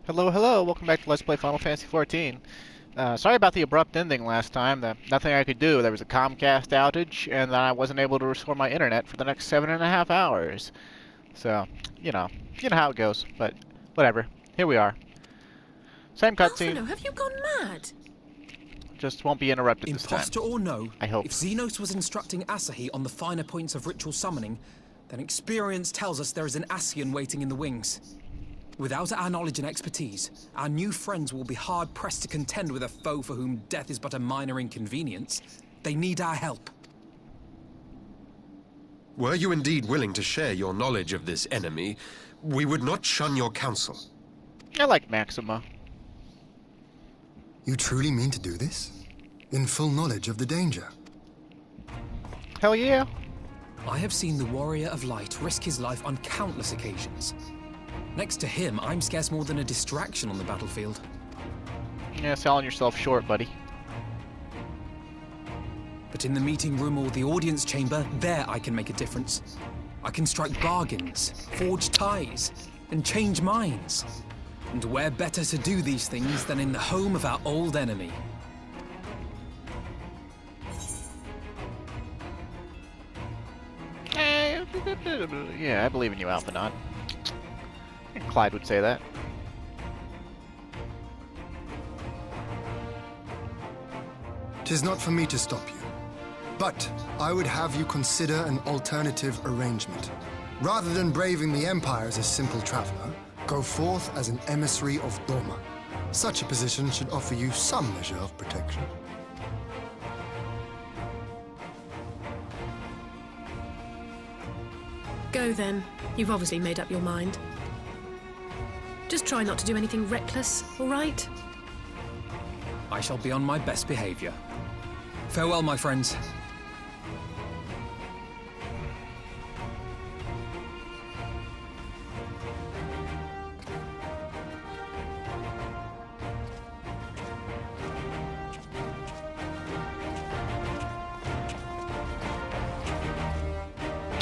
Hello, hello, welcome back to Let's Play Final Fantasy XIV. Sorry about the abrupt ending last time. Nothing I could do. There was a Comcast outage, and then I wasn't able to restore my internet for the next 7.5 hours. So, you know how it goes, but whatever. Here we are. Same cutscene. Alphino, have you gone mad? Just won't be interrupted this time. Imposter or no, I hope. if Xenos was instructing Asahi on the finer points of ritual summoning, then experience tells us there is an Ascian waiting in the wings. Without our knowledge and expertise, our new friends will be hard-pressed to contend with a foe for whom death is but a minor inconvenience. They need our help. Were you indeed willing to share your knowledge of this enemy, we would not shun your counsel. I like Maxima. You truly mean to do this? In full knowledge of the danger? Hell yeah. I have seen the Warrior of Light risk his life on countless occasions. Next to him, I'm scarce more than a distraction on the battlefield. Yeah, selling yourself short, buddy. But in the meeting room or the audience chamber, there I can make a difference. I can strike bargains, forge ties, and change minds. And where better to do these things than in the home of our old enemy? Yeah, I believe in you, Alphanon. Clyde would say that. Tis not for me to stop you, but I would have you consider an alternative arrangement. Rather than braving the Empire as a simple traveler, go forth as an emissary of Doma. Such a position should offer you some measure of protection. Go then. You've obviously made up your mind. Just try not to do anything reckless, all right? I shall be on my best behavior. Farewell, my friends.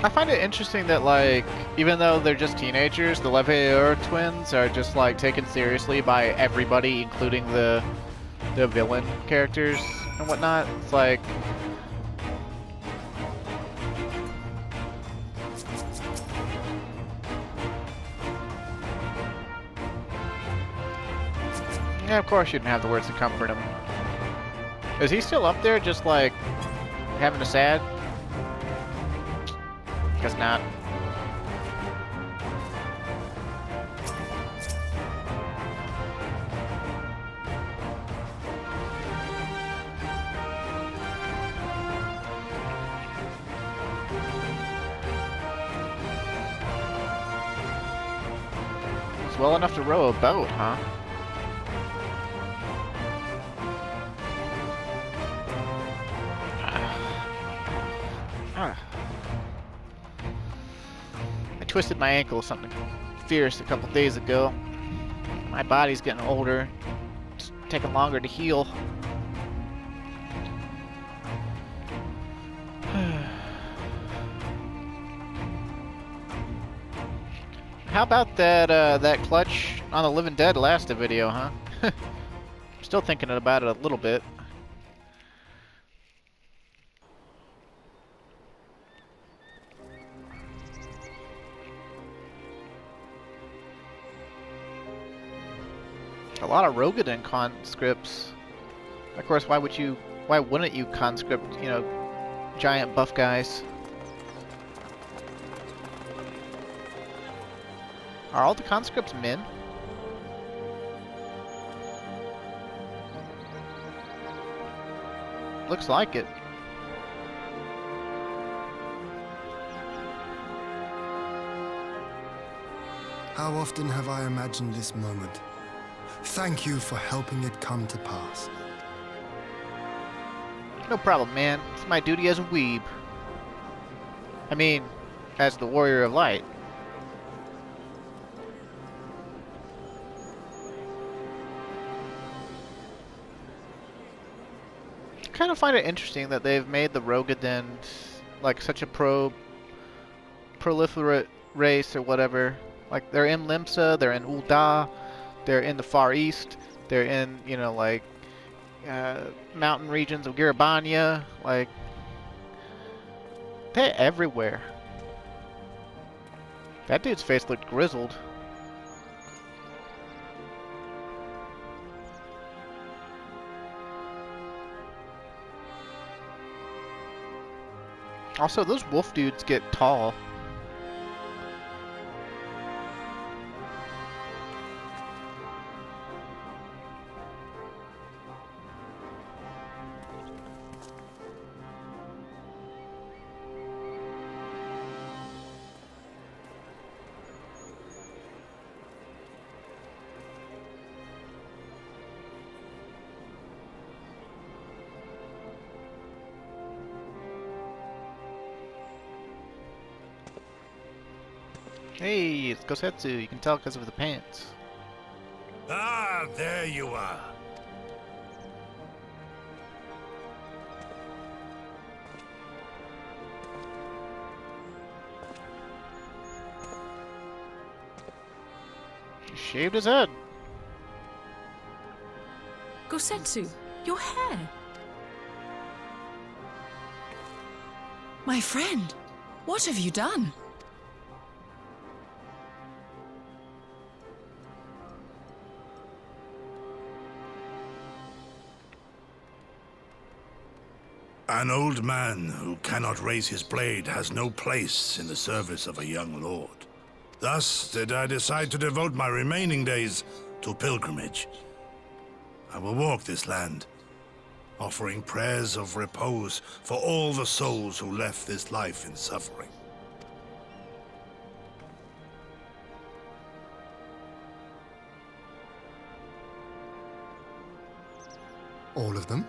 I find it interesting that, like, even though they're just teenagers, the Leveilleur twins are just, like, taken seriously by everybody, including the villain characters and whatnot. It's like... Yeah, of course you didn't have the words to comfort him. Is he still up there just, like, having a sad? Guess not. It's well enough to row a boat, huh? I twisted my ankle or something fierce a couple days ago. My body's getting older. It's taking longer to heal. How about that clutch on the Living Dead last video, huh? Still thinking about it a little bit. A lot of Rogadan conscripts. Of course, why wouldn't you conscript, giant buff guys? Are all the conscripts men? Looks like it. How often have I imagined this moment? Thank you for helping it come to pass. No problem, man. It's my duty as a weeb. I mean, as the Warrior of Light. I kind of find it interesting that they've made the Rogadan like such a proliferate race or whatever. Like, they're in Limsa, they're in Ul'dah, They're in the Far East. They're in, you know, like, mountain regions of Garabania. Like, they're everywhere. That dude's face looked grizzled. Also, those wolf dudes get tall. Hey, it's Gosetsu. You can tell because of the pants. Ah, there you are. He shaved his head. Gosetsu, your hair. My friend, what have you done? An old man who cannot raise his blade has no place in the service of a young lord. Thus did I decide to devote my remaining days to pilgrimage. I will walk this land, offering prayers of repose for all the souls who left this life in suffering. All of them?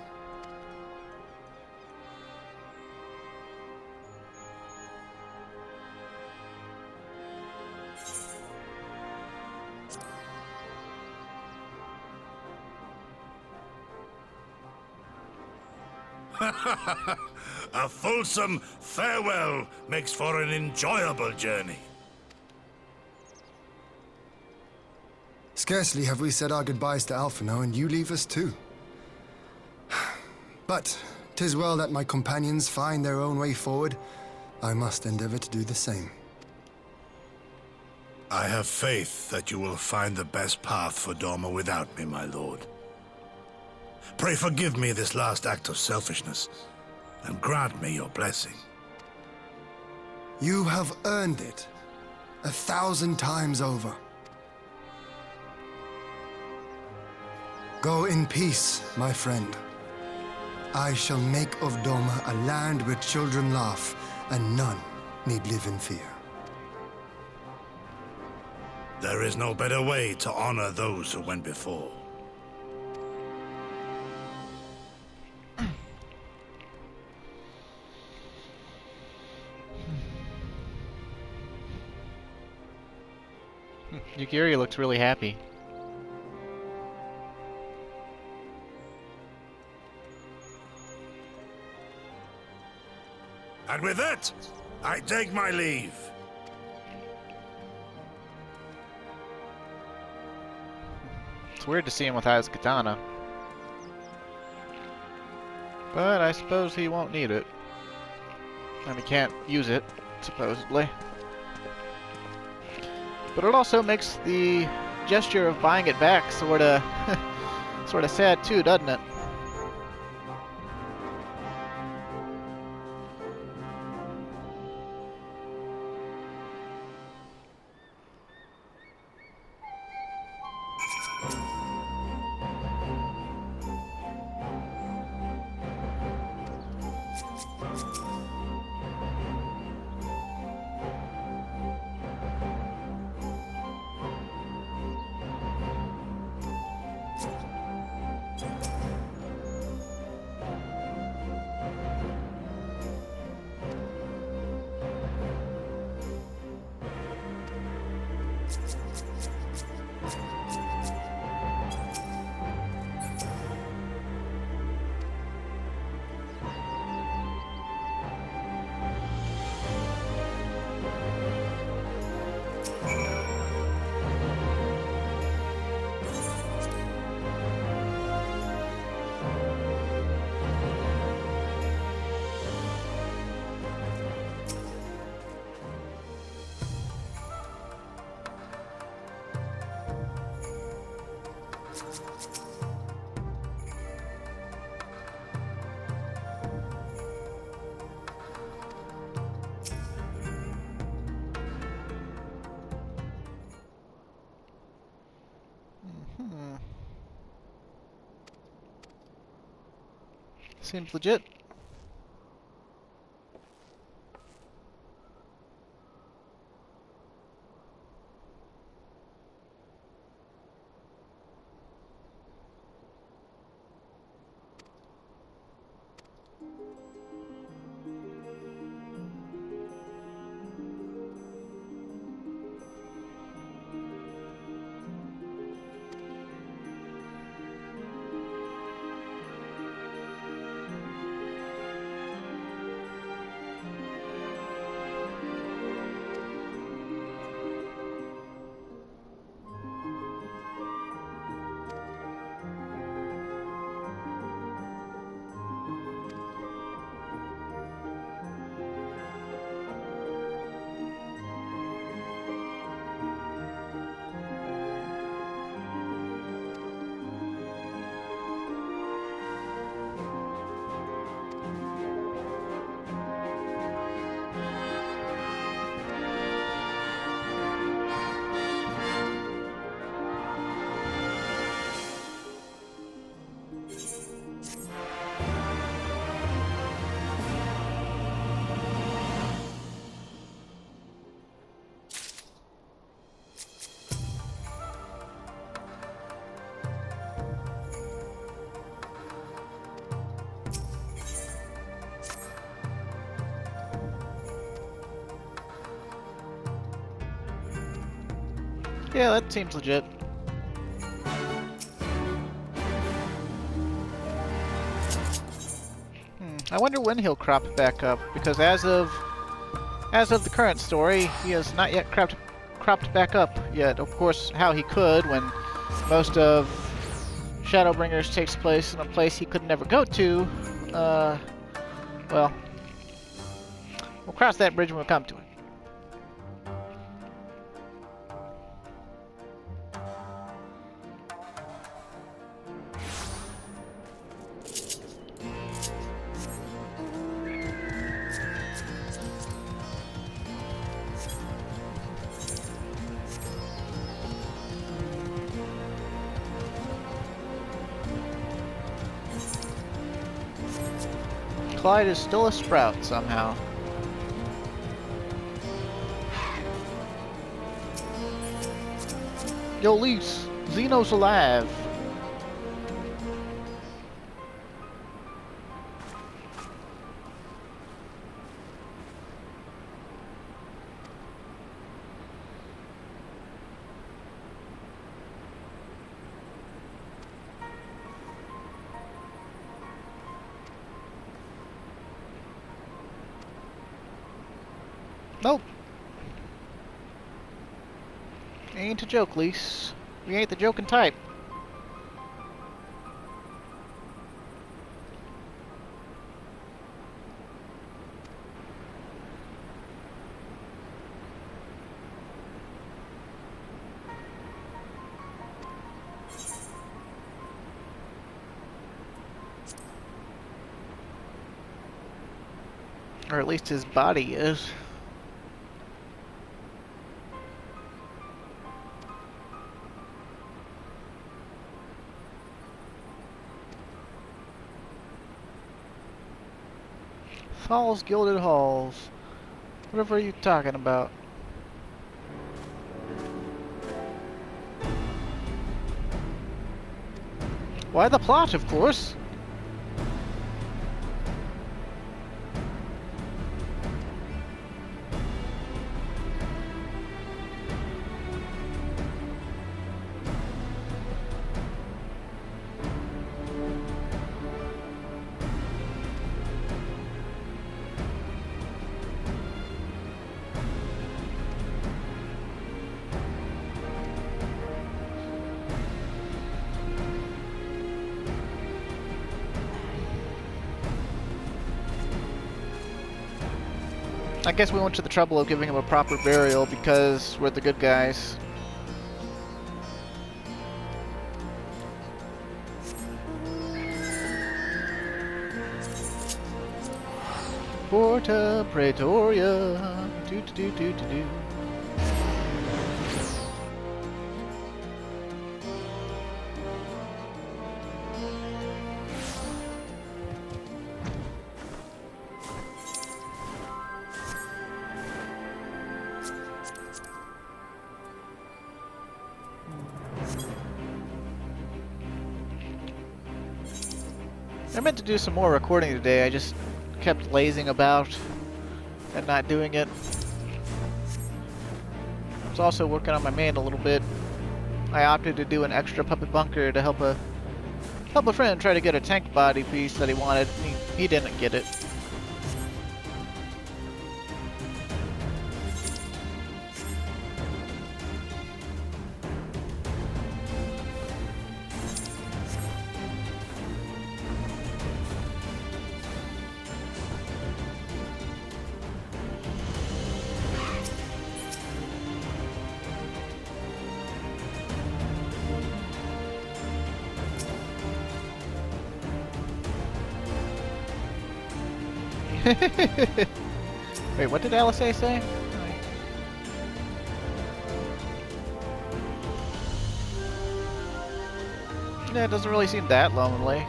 A fulsome farewell makes for an enjoyable journey. Scarcely have we said our goodbyes to Alphino, and you leave us too. But 'tis well that my companions find their own way forward. I must endeavor to do the same. I have faith that you will find the best path for Doma without me, my lord. Pray forgive me this last act of selfishness, and grant me your blessing. You have earned it 1,000 times over. Go in peace, my friend. I shall make of Doma a land where children laugh, and none need live in fear. There is no better way to honor those who went before. Yugiri looks really happy. And with that, I take my leave. It's weird to see him without his katana. But I suppose he won't need it. And he can't use it, supposedly. But it also makes the gesture of buying it back sorta sorta sad too, doesn't it? Seems legit. Yeah, that seems legit. I wonder when he'll crop back up, because as of the current story, he has not yet cropped back up yet. Of course, how he could when most of Shadowbringers takes place in a place he could never go to. Well, we'll cross that bridge when we come to it. Clyde is still a sprout somehow. Yo, Lise, Xeno's alive. Nope. Ain't a joke, Lise. We ain't the joking type. Or at least his body is. Thal's Gilded Halls. Whatever are you talking about? Why the plot, of course. I guess we went to the trouble of giving him a proper burial because we're the good guys. Porta Praetoria. Do do do do do do. I meant to do some more recording today, I just kept lazing about and not doing it. I was also working on my main a little bit. I opted to do an extra puppet bunker to help a friend try to get a tank body piece that he wanted. He didn't get it. Wait, what did LSA say? Yeah, it doesn't really seem that lonely.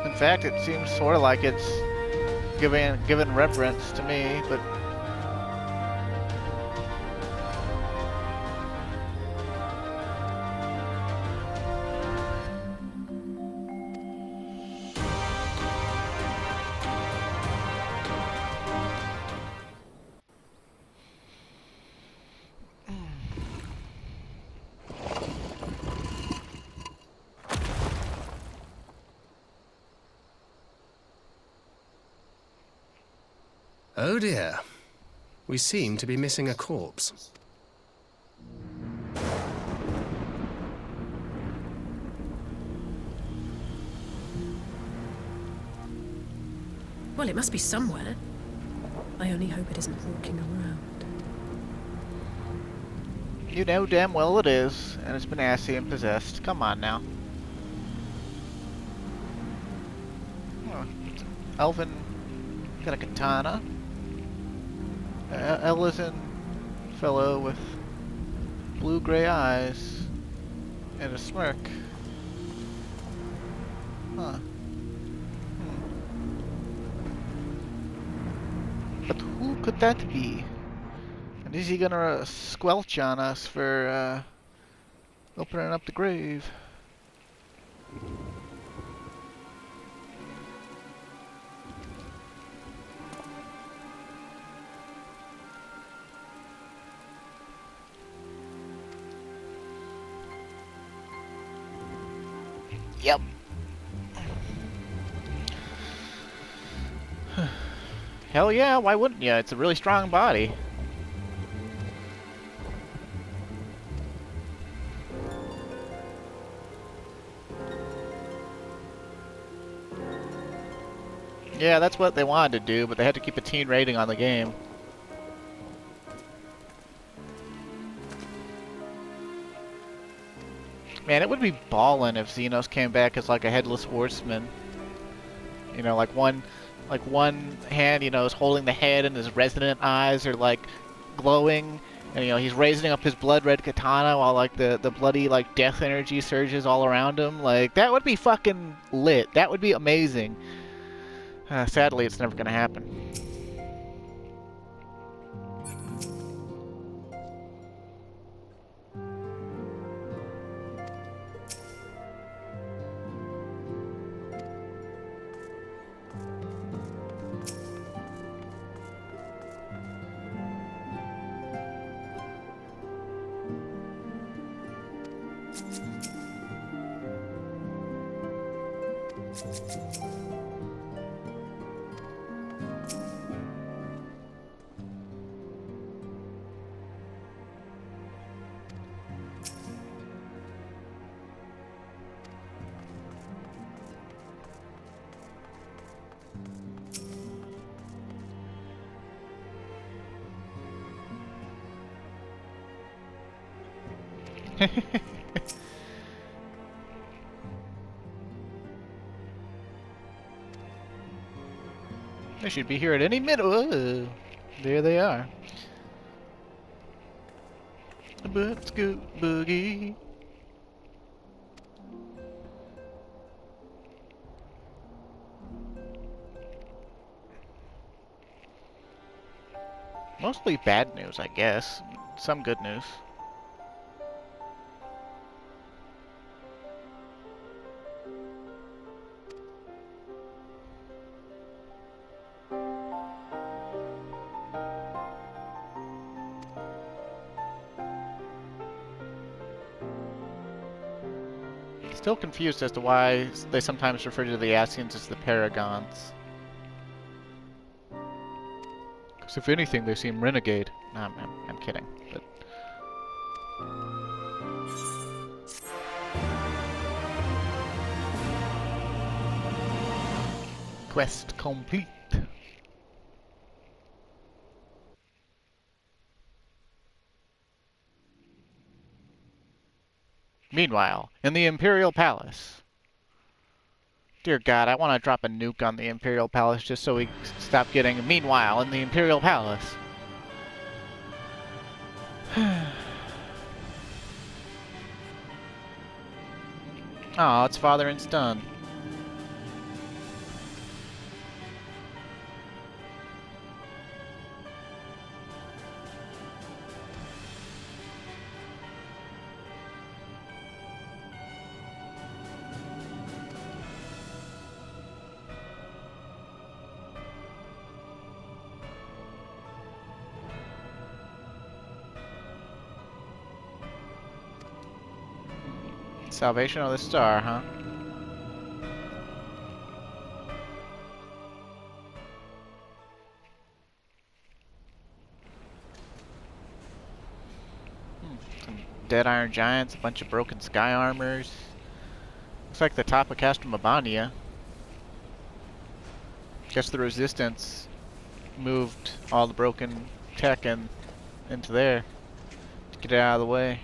In fact, it seems sort of like it's given reverence to me, but Oh dear. We seem to be missing a corpse. Well, it must be somewhere. I only hope it isn't walking around. you know damn well it is, and it's been Ascian possessed. Come on now. Oh, Elvin got a katana. Ellison fellow with blue-gray eyes and a smirk. Huh. But who could that be? And is he gonna squelch on us for opening up the grave? Yep. Hell yeah, why wouldn't you? It's a really strong body. Yeah, that's what they wanted to do, but they had to keep a teen rating on the game. Man, it would be ballin' if Xenos came back as like a headless horseman. You know, like one hand, you know, is holding the head and his resonant eyes are like glowing, and you know, he's raising up his blood red katana while like the bloody like death energy surges all around him. Like, that would be fucking lit. That would be amazing. Sadly, it's never gonna happen. They should be here at any minute. Whoa. There they are. But scoot boogie. Mostly bad news, I guess. Some good news. Still confused as to why they sometimes refer to the Asians as the Paragons. Because if anything, they seem renegade. No, I'm kidding. But quest complete. Meanwhile, in the Imperial Palace. Dear God, I want to drop a nuke on the Imperial Palace just so we stop getting meanwhile in the Imperial Palace. Oh, it's father and son. Salvation of the Star, huh? Some dead iron giants, a bunch of broken sky armors. Looks like the top of Castle Mabania. Guess the Resistance moved all the broken tech into there to get it out of the way.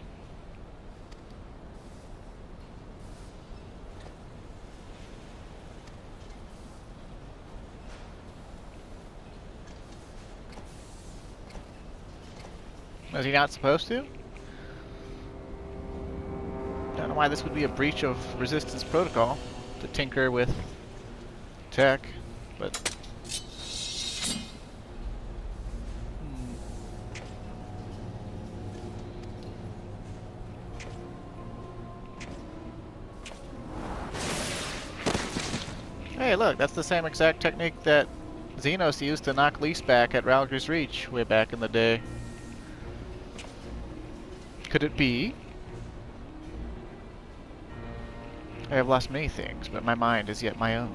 Was he not supposed to? Don't know why this would be a breach of Resistance protocol to tinker with tech, but hey, look, that's the same exact technique that Xenos used to knock Lys back at Ralgor's Reach way back in the day. Could it be? I have lost many things, but my mind is yet my own.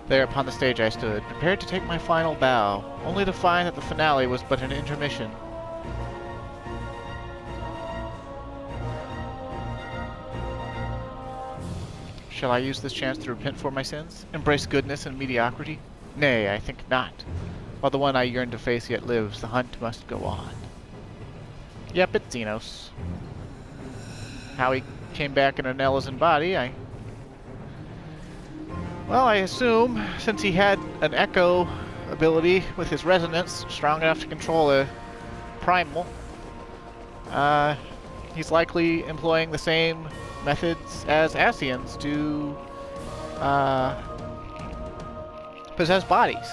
There upon the stage I stood, prepared to take my final bow, only to find that the finale was but an intermission. Shall I use this chance to repent for my sins? Embrace goodness and mediocrity? Nay, I think not. While the one I yearn to face yet lives, the hunt must go on. Yep, it's Xenos. How he came back in an Elysian body, well, I assume, since he had an echo ability with his resonance strong enough to control a primal, he's likely employing the same methods as Asians to possess bodies.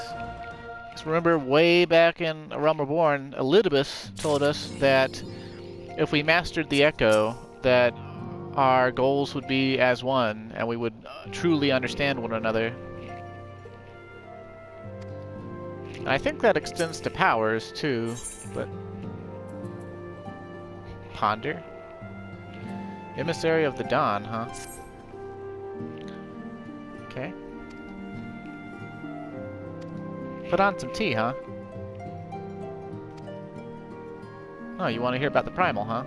Remember, way back in A Realm Reborn, Elidibus told us that if we mastered the Echo, that our goals would be as one, and we would truly understand one another. And I think that extends to powers, too, but... Ponder? Emissary of the Dawn, huh? Okay. Put on some tea, huh? Oh, you want to hear about the primal, huh?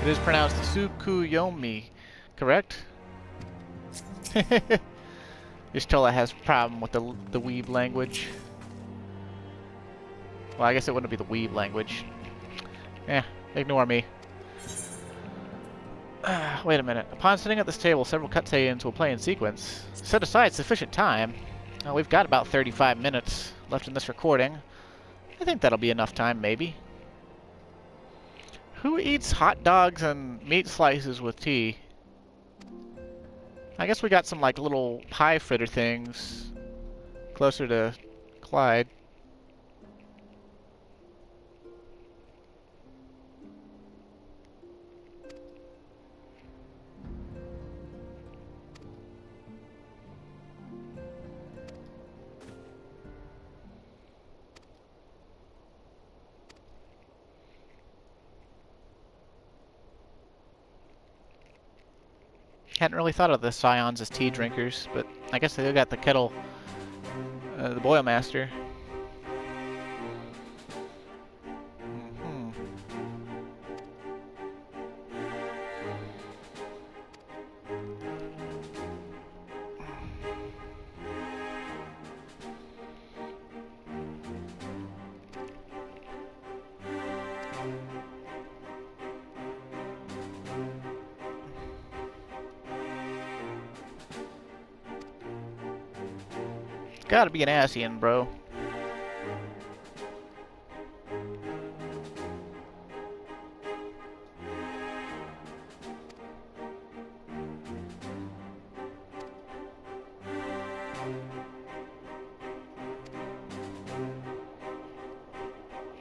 It is pronounced Tsukuyomi, correct? Y'shtola has a problem with the weeb language. Well, I guess it wouldn't be the weeb language. Eh, ignore me. Wait a minute. Upon sitting at this table, several cutscenes will play in sequence. Set aside sufficient time. We've got about 35 minutes left in this recording. I think that'll be enough time, maybe. Who eats hot dogs and meat slices with tea? I guess we got some, like, little pie fritter things closer to Clyde. Hadn't really thought of the Scions as tea drinkers, but I guess they got the kettle, the Boilmaster. Gotta be an Ascian, bro.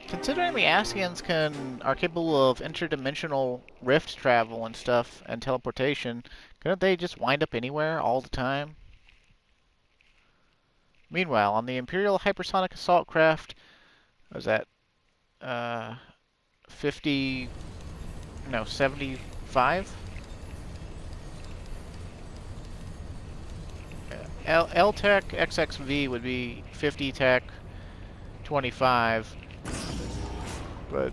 Considering the Ascians are capable of interdimensional rift travel and stuff and teleportation, couldn't they just wind up anywhere all the time? Meanwhile, on the Imperial hypersonic assault craft, what was that 75? L-Tech XXV would be 50 tech, 25, but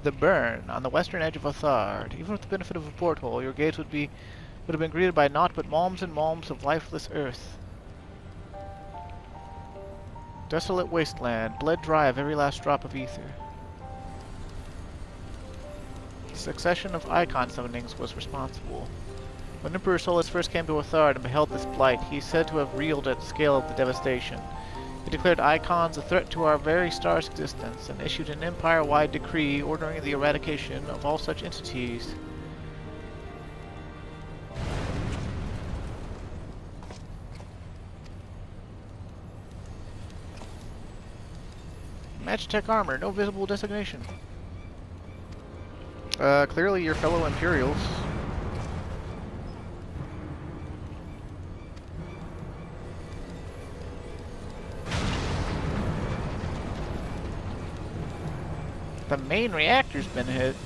the burn on the western edge of Athard. Even with the benefit of a porthole, your gaze would have been greeted by naught but malms and malms of lifeless earth. Desolate wasteland, bled dry of every last drop of ether. A succession of icon summonings was responsible. When Emperor Solus first came to Athard and beheld this blight, he is said to have reeled at the scale of the devastation. He declared icons a threat to our very star's existence, and issued an empire-wide decree ordering the eradication of all such entities. Magitech armor, no visible designation. Clearly your fellow Imperials. The main reactor's been hit.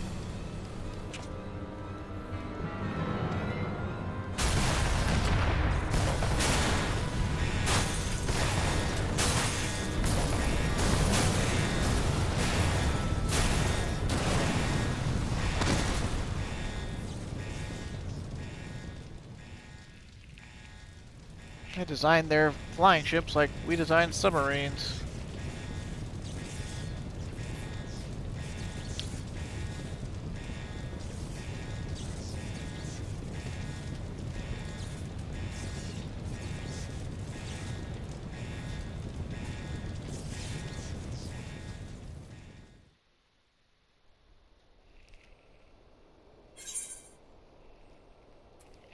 They designed their flying ships like we designed submarines.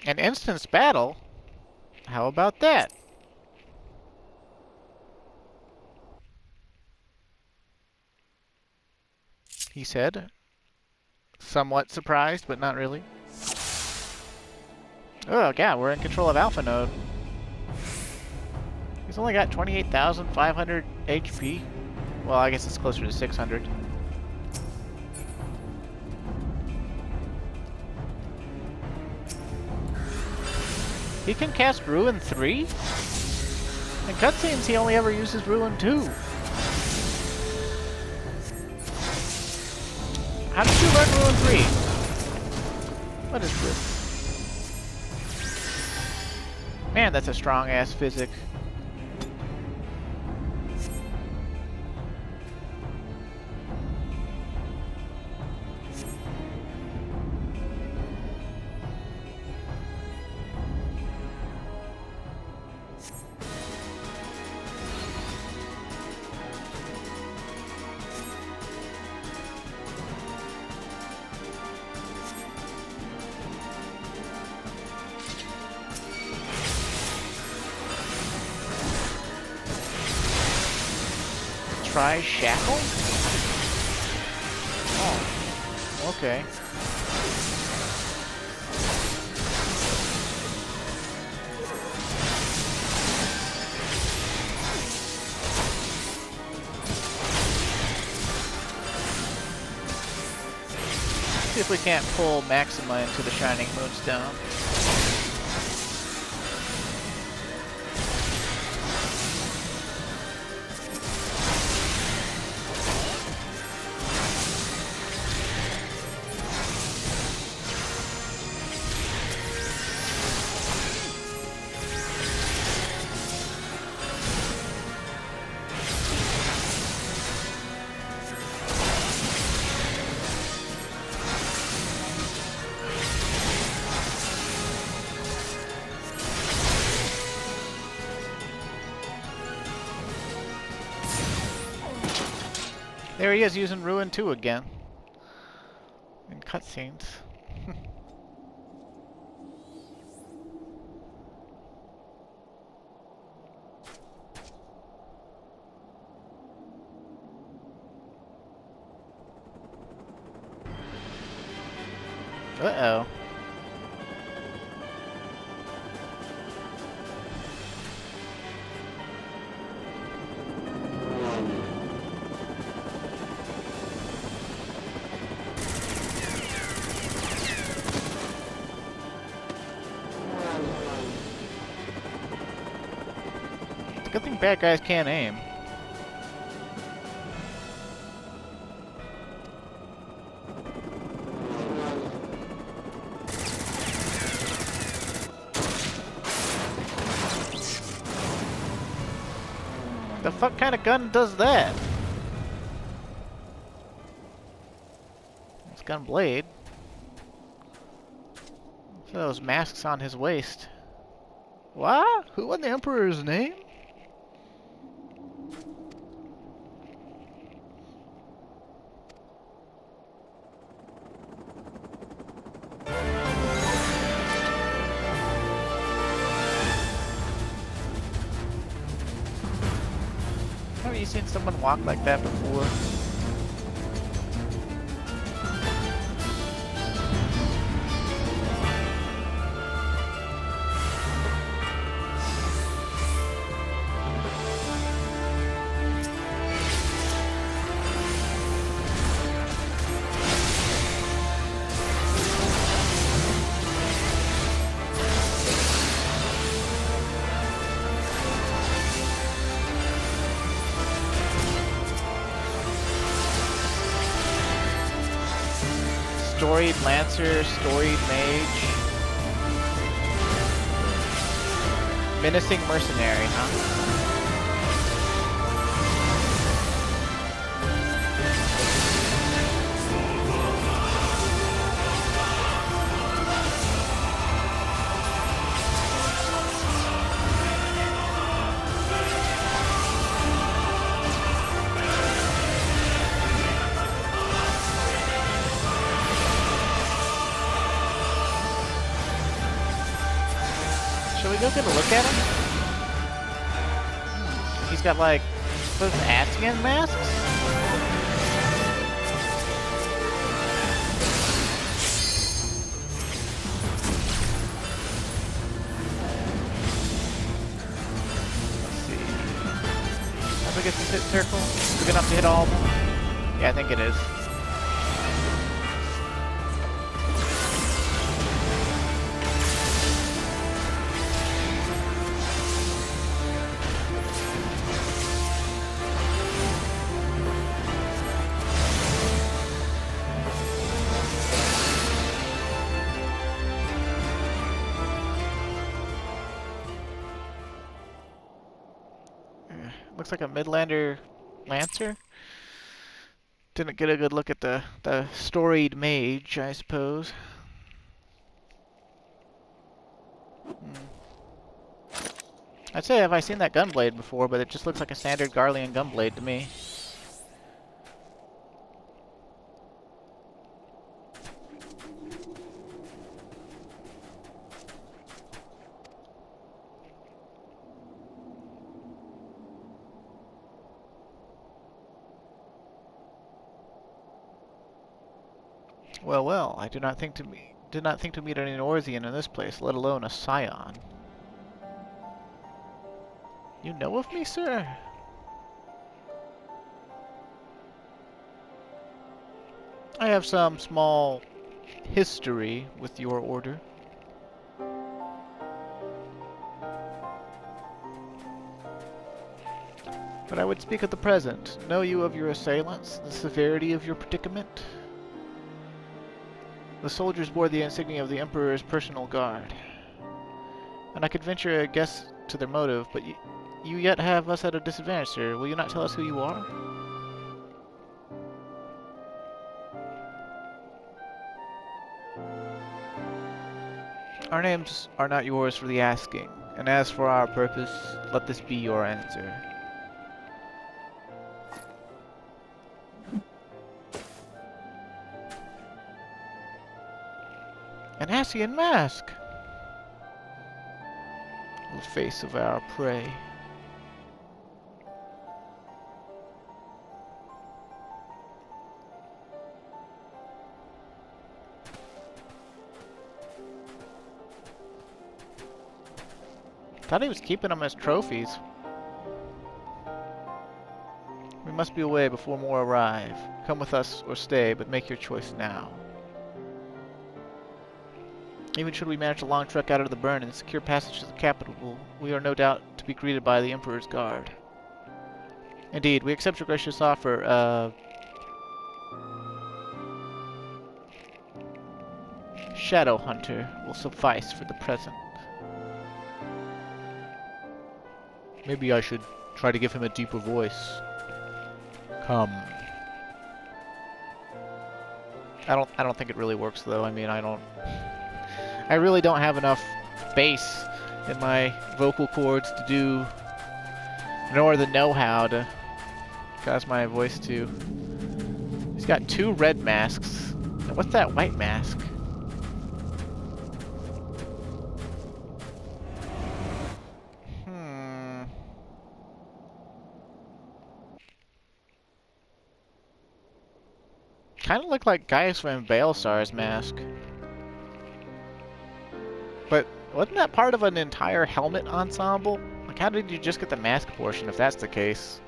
An instance battle? How about that? He said, somewhat surprised, but not really. Oh god, we're in control of Alpha Node. He's only got 28,500 HP. Well, I guess it's closer to 600. He can cast Ruin 3? In cutscenes, he only ever uses Ruin 2. How did you learn Rule 3? What is this? Man, that's a strong-ass physic. Try shackle? Oh, okay. See if we can't pull Maxima into the Shining Moonstone. There he is using Ruin 2 again. In cutscenes. Uh-oh. Good thing bad guys can't aim. The fuck kind of gun does that? It's gun blade. Look at those masks on his waist. What? Who in the Emperor's name? Have you seen someone walk like that before? Storied Lancer, Storied Mage. Menacing Mercenary, huh? Shall we go get a look at him? He's got like those Asian masks? Let's see. How big is this hit circle? Big enough to hit all of them? Yeah, I think it is. looks like a Midlander Lancer. Didn't get a good look at the storied mage, I suppose. I'd say have I seen that gunblade before, but it just looks like a standard Garlean gunblade to me. Well, well, I did not think to meet any Norzian in this place, let alone a scion. You know of me, sir? I have some small history with your order. But I would speak of the present. Know you of your assailants, the severity of your predicament? The soldiers bore the insignia of the Emperor's personal guard. And I could venture a guess to their motive, but you yet have us at a disadvantage, sir. Will you not tell us who you are? Our names are not yours for the asking, and as for our purpose, let this be your answer. An Ascian mask! The face of our prey. Thought he was keeping them as trophies. We must be away before more arrive. Come with us or stay, but make your choice now. Even should we manage a long trek out of the burn and secure passage to the capital, we are no doubt to be greeted by the Emperor's guard. Indeed, we accept your gracious offer. Shadow Hunter will suffice for the present. Maybe I should try to give him a deeper voice. Come. I don't think it really works though. I mean, I really don't have enough bass in my vocal cords to do, nor the know-how to cause my voice to. He's got 2 red masks. What's that white mask? Kind of look like Gaius from Baelsar's mask. But wasn't that part of an entire helmet ensemble? Like, how did you just get the mask portion if that's the case?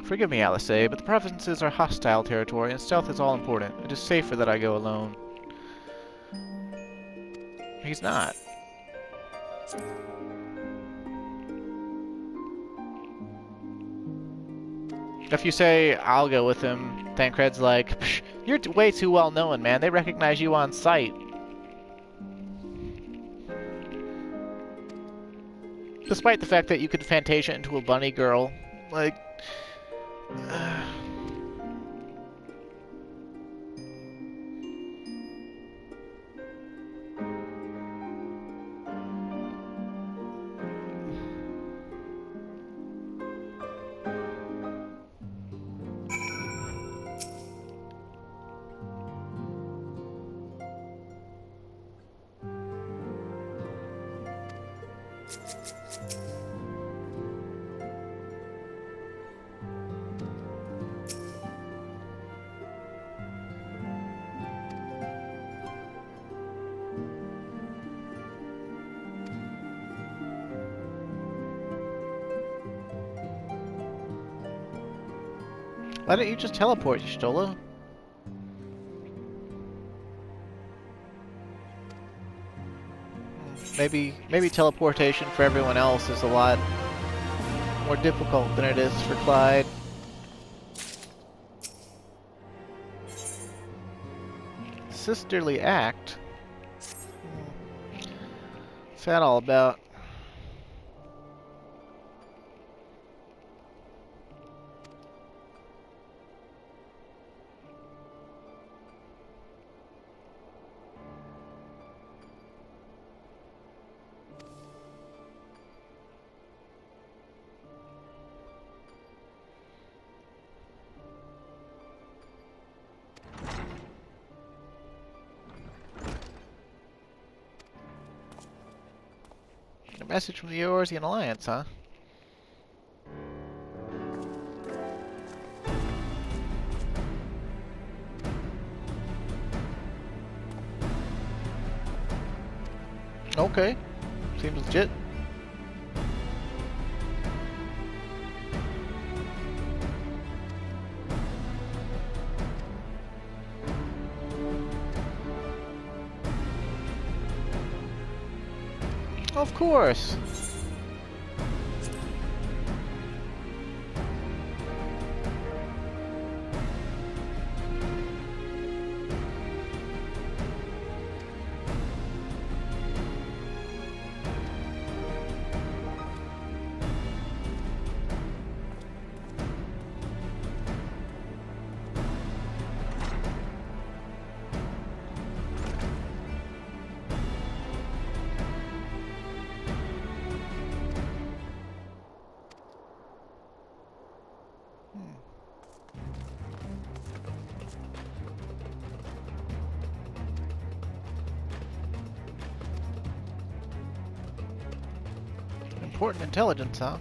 Forgive me, Alice, but the provinces are hostile territory and stealth is all important. It is safer that I go alone. He's not. If you say, I'll go with him, Thancred's like, you're way too well known, man. They recognize you on sight. Despite the fact that you could Fantasia into a bunny girl, like... Why don't you just teleport, Y'shtola? Maybe teleportation for everyone else is a lot more difficult than it is for Clyde. Sisterly act? What's that all about? A message from the Eorzean Alliance, huh? Okay. Seems legit. Of course. Important intelligence, huh?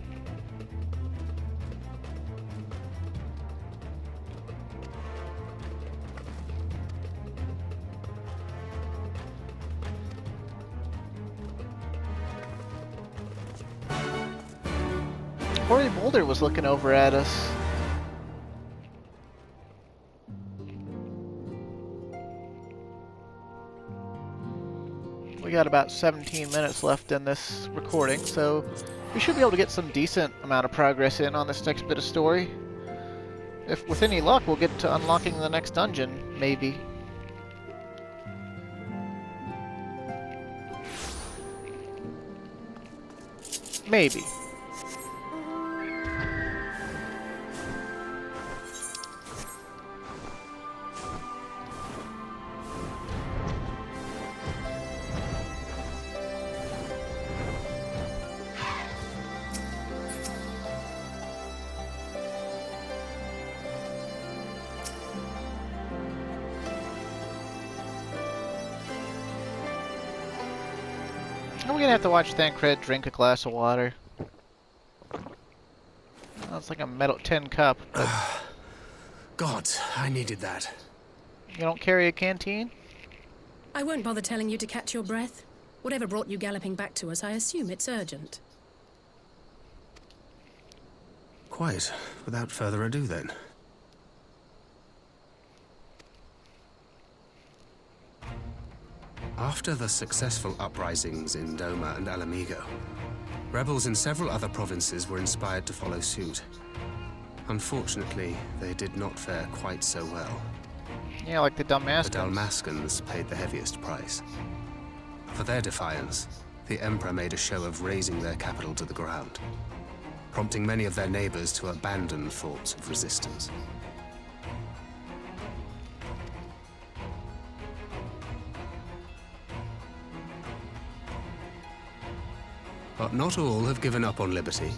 Cory Boulder was looking over at us. We got about 17 minutes left in this recording, so we should be able to get some decent amount of progress in on this next bit of story. If with any luck, we'll get to unlocking the next dungeon, maybe. Maybe. Are we gonna have to watch Thancred drink a glass of water? Oh, it's like a metal tin cup, but God, I needed that. you don't carry a canteen? I won't bother telling you to catch your breath. Whatever brought you galloping back to us, I assume it's urgent. Quite. Without further ado, then. After the successful uprisings in Doma and Alamigo, rebels in several other provinces were inspired to follow suit. Unfortunately, they did not fare quite so well. Yeah, like the Dalmascans. The Dalmascans paid the heaviest price. For their defiance, the Emperor made a show of razing their capital to the ground, prompting many of their neighbors to abandon thoughts of resistance. But not all have given up on liberty.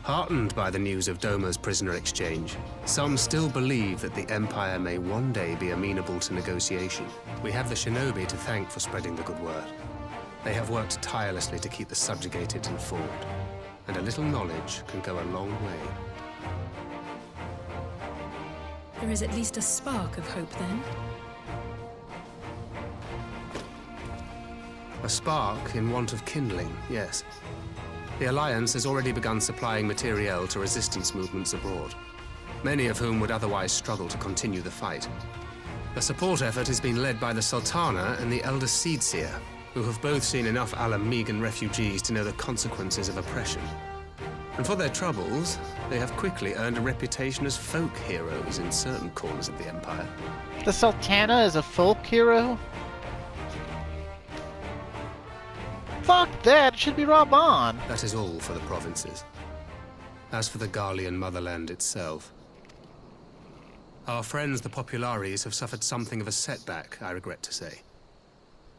Heartened by the news of Doma's prisoner exchange, some still believe that the Empire may one day be amenable to negotiation. We have the shinobi to thank for spreading the good word. They have worked tirelessly to keep the subjugated informed, and a little knowledge can go a long way. There is at least a spark of hope, then. A spark in want of kindling, yes. The Alliance has already begun supplying materiel to resistance movements abroad, many of whom would otherwise struggle to continue the fight. The support effort has been led by the Sultana and the Elder Seedseer, who have both seen enough Alamigan refugees to know the consequences of oppression. And for their troubles, they have quickly earned a reputation as folk heroes in certain corners of the Empire. The Sultana is a folk hero? Fuck that! It should be Raban! That is all for the provinces. As for the Garlean motherland itself, our friends the Populares have suffered something of a setback, I regret to say.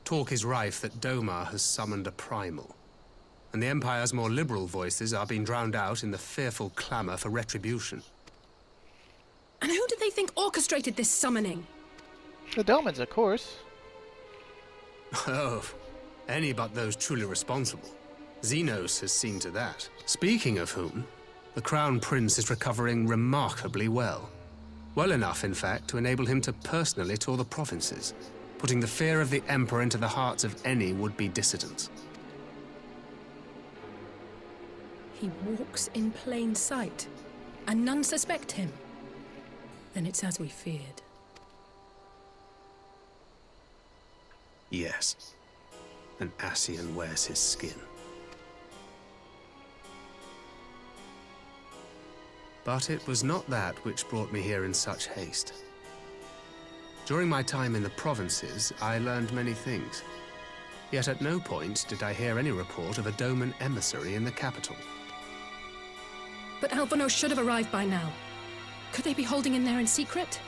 Talk is rife that Domar has summoned a primal, and the Empire's more liberal voices are being drowned out in the fearful clamor for retribution. And who do they think orchestrated this summoning? The Domans, of course. Oh, any but those truly responsible. Xenos has seen to that. Speaking of whom, the Crown Prince is recovering remarkably well. Well enough, in fact, to enable him to personally tour the provinces, putting the fear of the Emperor into the hearts of any would-be dissidents. He walks in plain sight, and none suspect him. Then it's as we feared. Yes. An Ascian wears his skin. But it was not that which brought me here in such haste. During my time in the provinces, I learned many things. Yet at no point did I hear any report of a Doman emissary in the capital. But Alphonse should have arrived by now. Could they be holding him there in secret?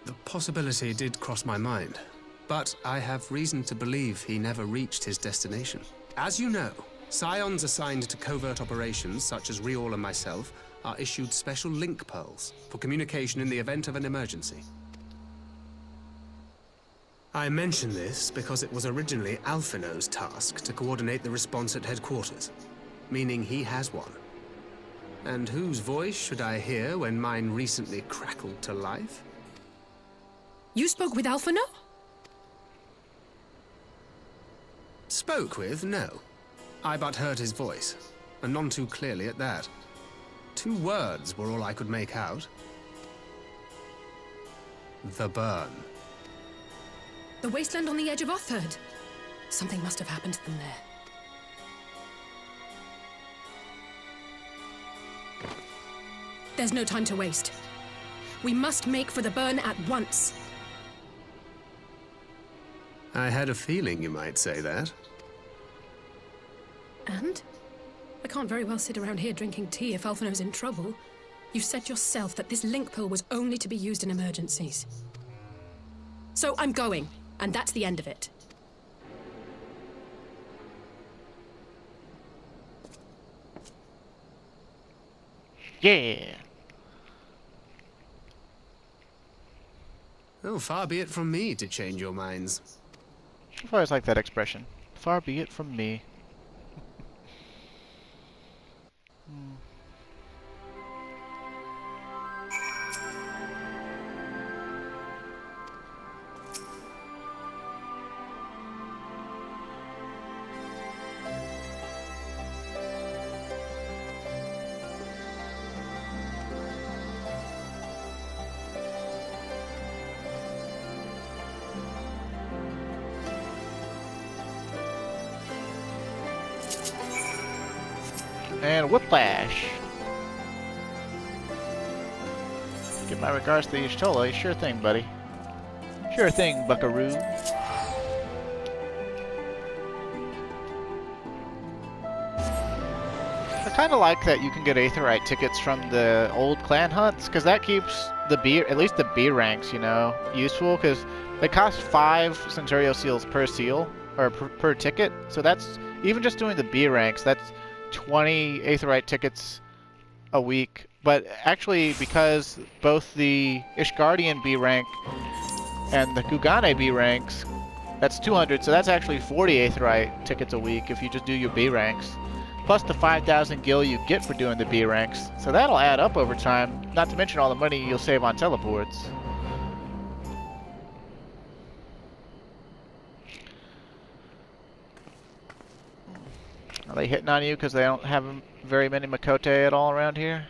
The possibility did cross my mind, but I have reason to believe he never reached his destination. As you know, Scions assigned to covert operations, such as Riol and myself, are issued special link pearls for communication in the event of an emergency. I mention this because it was originally Alphino's task to coordinate the response at headquarters, meaning he has one. And whose voice should I hear when mine recently crackled to life? You spoke with Alphino? Spoke with? No. I but heard his voice, and none too clearly at that. 2 words were all I could make out. The burn. The wasteland on the edge of Otherd. Something must have happened to them there. There's no time to waste. We must make for the burn at once. I had a feeling you might say that. And? I can't very well sit around here drinking tea if Alphino's in trouble. You said yourself that this link pill was only to be used in emergencies. So I'm going, and that's the end of it. Yeah. Oh, far be it from me to change your minds. I've always liked that expression. Far be it from me. And Whiplash. Give my regards to the Y'shtola. Sure thing, buddy. Sure thing, buckaroo. I kind of like that you can get Aetheryte tickets from the old clan hunts, because that keeps the B, at least the B ranks, you know, useful, because they cost 5 Centurio seals per seal, or per ticket, so that's, even just doing the B ranks, that's 20 Aetheryte tickets a week. But actually, because both the Ishgardian B rank and the Kugane B ranks, that's 200, so that's actually 40 Aetheryte tickets a week if you just do your B ranks. Plus the 5,000 gil you get for doing the B ranks. So that'll add up over time, not to mention all the money you'll save on teleports. Are they hitting on you because they don't have very many Makote at all around here?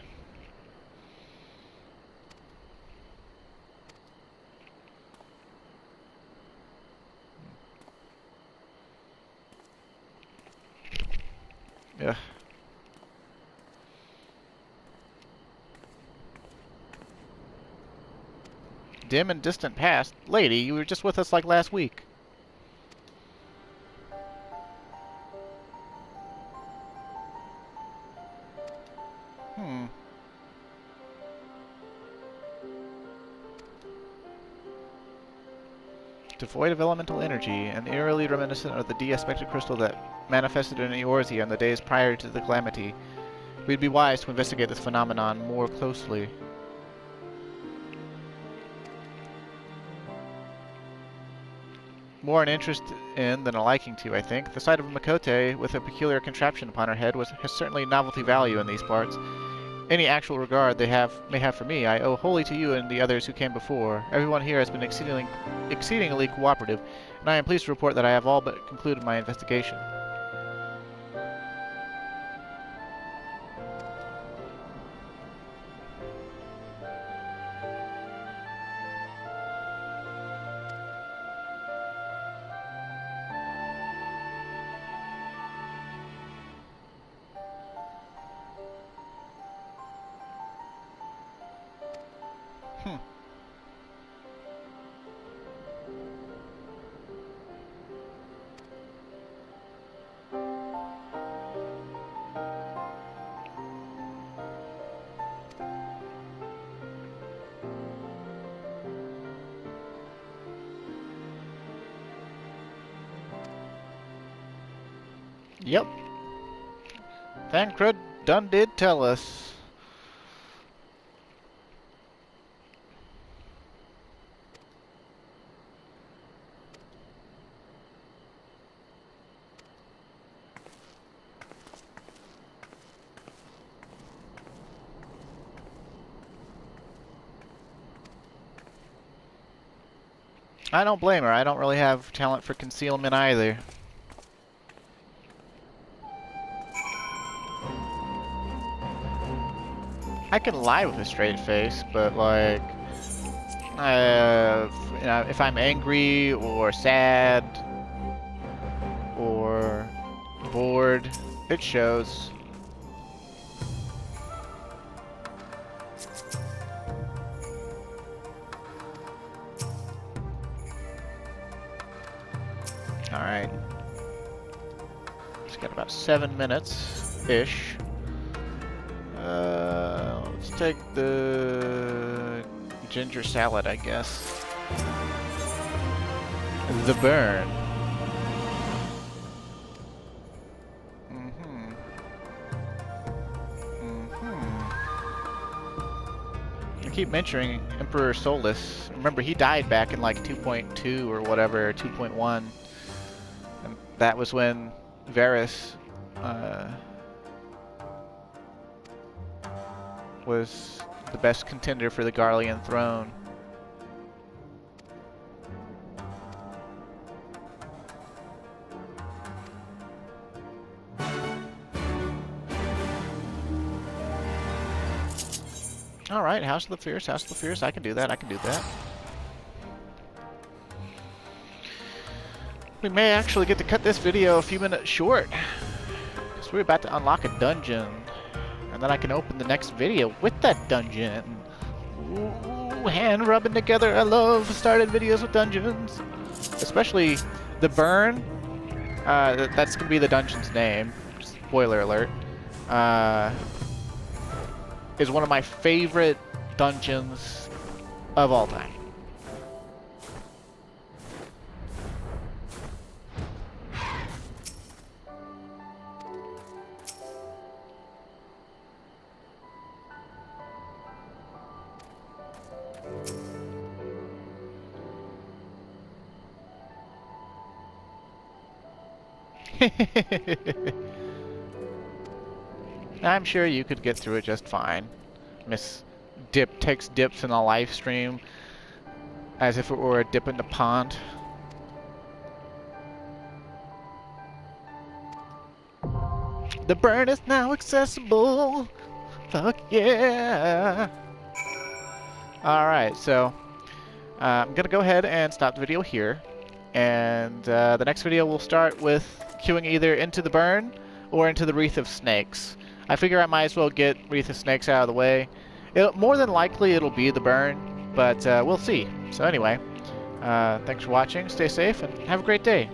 Yeah. dim and distant past. Lady, you were just with us like last week. Devoid of elemental energy, and eerily reminiscent of the de-aspected crystal that manifested in Eorzea in the days prior to the calamity. We'd be wise to investigate this phenomenon more closely. More an interest in than a liking to, I think. The sight of a Makote with a peculiar contraption upon her head has certainly novelty value in these parts. Any actual regard they may have for me, I owe wholly to you and the others who came before. Everyone here has been exceedingly cooperative, and I am pleased to report that I have all but concluded my investigation. Yep. Thancred done did tell us. I don't blame her. I don't really have talent for concealment either. I can lie with a straight face, but like, you know, if I'm angry or sad or bored, it shows. All right, just got about 7 minutes-ish. Let's take the ginger salad, I guess. The burn. I keep mentioning Emperor Solus. Remember, he died back in like 2.2 or whatever, 2.1. And that was when Varys was the best contender for the Garlean throne. Alright, House of the Fierce, House of the Fierce, I can do that, I can do that. We may actually get to cut this video a few minutes short, because we're about to unlock a dungeon. And then I can open the next video with that dungeon. Ooh, hand rubbing together. I love started videos with dungeons. Especially the burn. That's going to be the dungeon's name. Spoiler alert. Is one of my favorite dungeons of all time. I'm sure you could get through it just fine. Miss Dip takes dips in a live stream as if it were a dip in the pond. The burn is now accessible. Fuck yeah. Alright, so I'm gonna go ahead and stop the video here. And the next video will start with queuing either into the burn or into the Wreath of Snakes. I figure I might as well get Wreath of Snakes out of the way. More than likely it'll be the burn, but we'll see. So anyway, thanks for watching, stay safe, and have a great day.